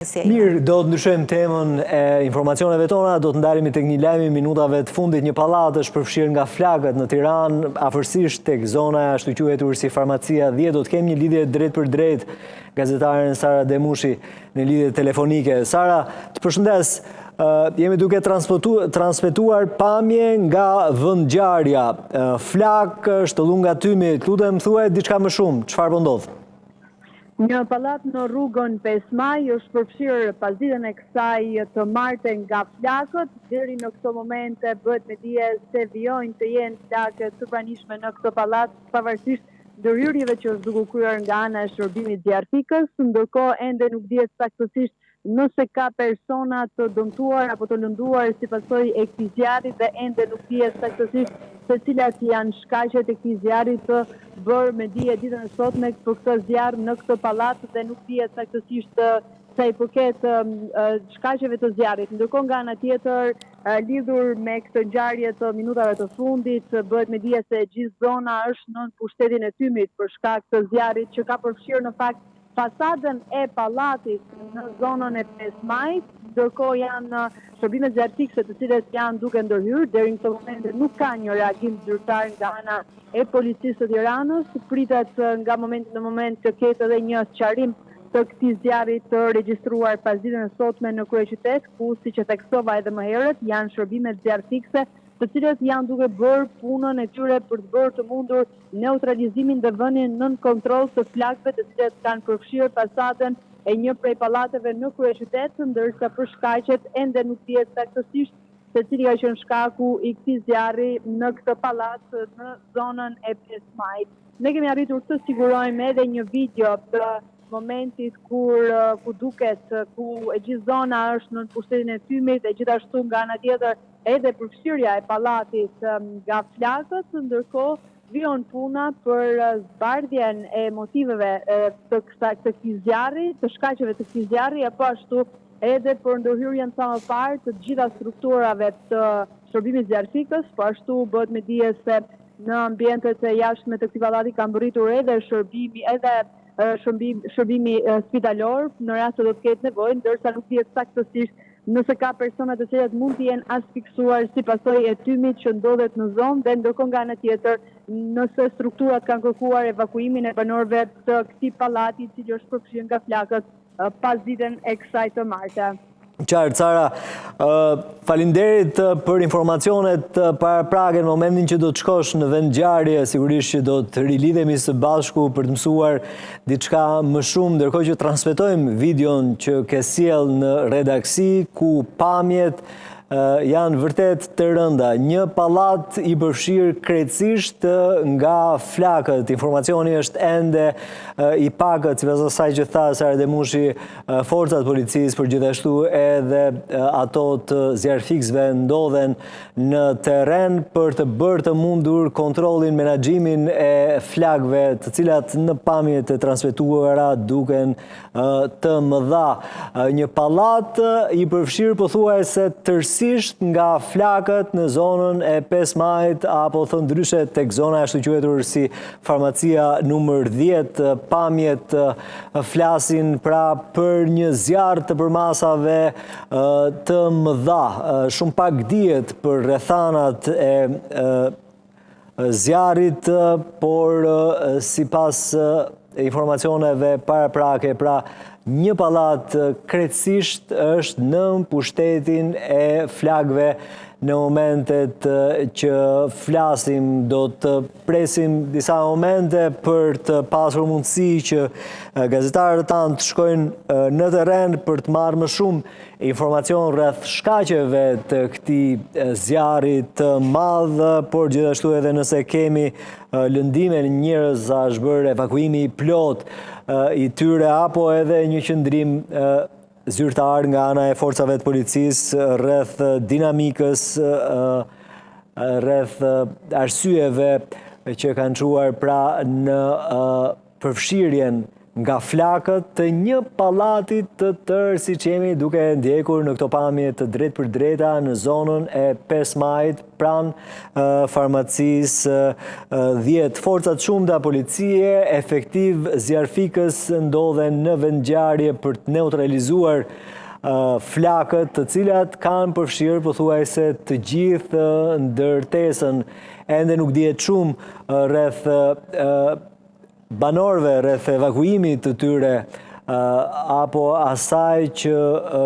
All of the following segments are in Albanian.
Mirë, do të ndryshojmë temën e informacioneve tona, do të ndaremi tek një lajm i minutave të fundit. Një pallat është përfshirë nga flagët në Tiranë, afërsisht tek zona e ashtu quajtur si Farmacia 10. Do të kemi një lidhje drejt për drejt gazetaren Sara Demushi në lidhje telefonike. Sara, të përshëndes. Jemi duke transmetuar pamje nga vendngjarja. Flak, shtollunga tymi, lutem thuaj diçka më shumë. Çfarë po ndodh? Një pallat në rrugën 5 Maj është përfshirë pasditën e kësaj të martën nga flakët. Deri në këtë moment bëhet me dije se vijojnë të jenë flakët të pranishme në këtë pallat, pavarësisht ndërhyrjeve që është duke kryer nga ana e shërbimit zjarfikës, ndërkohë ende nuk dihet saktësisht nëse ka persona të dëmtuar apo të lënduar si pasojë e këtij zjarri dhe ende nuk dihet saktësisht se cilat janë shkaqet e këtij zjarri të bërë me dije ditën e sotme për këtë zjarr në këtë pallat dhe nuk dihet saktësisht sa i përket shkaqeve të zjarrit. Ndërkohë nga ana tjetër, lidhur me këtë ngjarje të minutave të fundit, bëhet me dije se gjithë zona është nën pushtetin e tymit për shkak të zjarrit që ka përfshirë në fakt fasadën e pallatit në zonën e 5 Majit, ndërkohë janë shërbimet zjarfikse të cilët janë duke ndërhyrë. Deri në këtë moment nuk ka një reagim zyrtar nga ana e policisë së Tiranës. Pritet nga momenti në moment të ketë edhe një sqarim të këtij zjarri të regjistruar pasditën e sotme në kryeqytet, ku siç e theksova edhe më herët, janë shërbimet zjarfikse të cilët janë duke bërë punën e tyre për të bërë të mundur neutralizimin dhe vënien nën kontroll të flakëve të cilët kanë përfshirë fasadën e një prej pallateve në kryeqytet, ndërsa për shkaqet ende nuk dihet saktësisht se cili ka qenë shkaku i këtij zjarri në këtë pallat në zonën e 5 Majit. Ne kemi arritur të sigurojmë edhe një video të momentit ku e gjithë zona është në pushtetin e tymit dhe gjithashtu nga ana tjetër edhe përfshirja e pallatit nga flakët, ndërkohë vijon puna për zbardhjen e motiveve të këtij zjarri, të shkaqeve të këtij zjarri, apo ashtu edhe për ndërhyrjen sa më parë të gjitha strukturave të shërbimit zjarfikës, po ashtu bëhet me dije se në ambientet e jashtme të këtij pallati ka mbërritur edhe shërbimi spitalor në rast se do të ketë nevojë, ndërsa nuk dihet saktësisht nëse ka persona të cilët mund të jenë asfiksuar si pasojë e tymit që ndodhet në zonë, dhe ndërkohë nga ana tjetër nëse strukturat kanë kërkuar evakuimin e banorëve të këtij pallati i cili është përfshirë nga flakët pasditën e kësaj të martë. Qartë, Sara, faleminderit për informacionet paraprake në momentin që do të shkosh në vendngjarje, sigurisht që do të rilidhemi së bashku për të mësuar diçka më shumë, ndërkohë që transmetojmë videon që ke sjell në redaksi ku pamjet janë vërtet të rënda. Një pallat i përfshirë krejtësisht nga flakët. Informacioni është ende i pakët, sipas asaj që tha Sara Demushi, forcat policisë, por gjithashtu edhe ato të zjarfikësve ndodhen në terren për të bërë të mundur kontrollin, menaxhimin e flakëve, të cilat në pamjet e transmetuara duken të mëdha. Një pallat i përfshirë pothuajse tërësisht nga flakët në zonën e 5 Majit, apo thënë ndryshe tek zona ashtu quajtur si Farmacia numër 10. Pamjet flasin pra për një zjarr të përmasave të mëdha. Shumë pak dihet për rrethanat e zjarrit, por sipas informacioneve paraprake, pra një pallat krejtësisht është në pushtetin e flakëve në momentet që flasim. Do të presim disa momente për të pasur mundësi që gazetarët tanë të shkojnë në terren për të marrë më shumë informacion rreth shkaqeve të këtij zjarri të madh, por gjithashtu edhe nëse kemi lëndime në njerëz, a është bërë evakuimi i plot i tyre apo edhe një qëndrim zyrtar nga ana e forcave të policisë rreth dinamikës, rreth arsyeve që kanë çuar pra në përfshirjen nga flakët të një pallati të tërë, si që jemi duke ndjekur në këto pamje të drejt për drejta në zonën e 5 Majit, pranë farmacisë 10. Forcat shumëta policie, efektiv zjarfikës ndodhen në vendngjarje për të neutralizuar flakët, të cilat kanë përfshirë pothuajse të gjithë ndërtesën. Ende nuk dihet shumë rreth banorëve, rreth evakuimit të tyre apo asaj që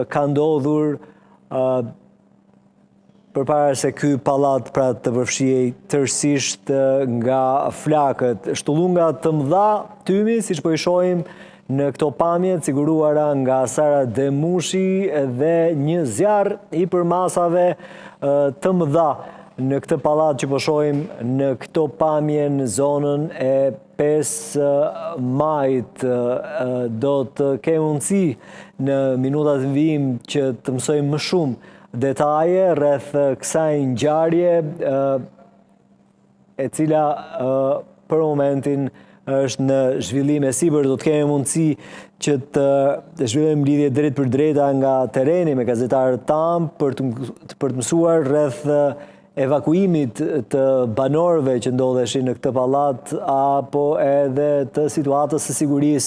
ka ndodhur përpara se ky pallat pra të përfshihej tërësisht nga flakët. Shtullunga të mëdha tymi, siç po i shohim në këto pamje të siguruara nga Sara Demushi, dhe një zjarr i përmasave të mëdha në këtë pallat që po shohim në këto pamje në zonën e 5 Majit. Do të kemi mundësi në minutat në vijim që të mësojmë më shumë detaje rreth kësaj ngjarje, e cila për momentin është në zhvillim. E sipër do të kemi mundësi që të zhvillojmë lidhje drejt për drejta nga tereni me gazetarët tanë për të mësuar rreth evakuimit të banorëve që ndodheshin në këtë pallat, apo edhe të situatës së sigurisë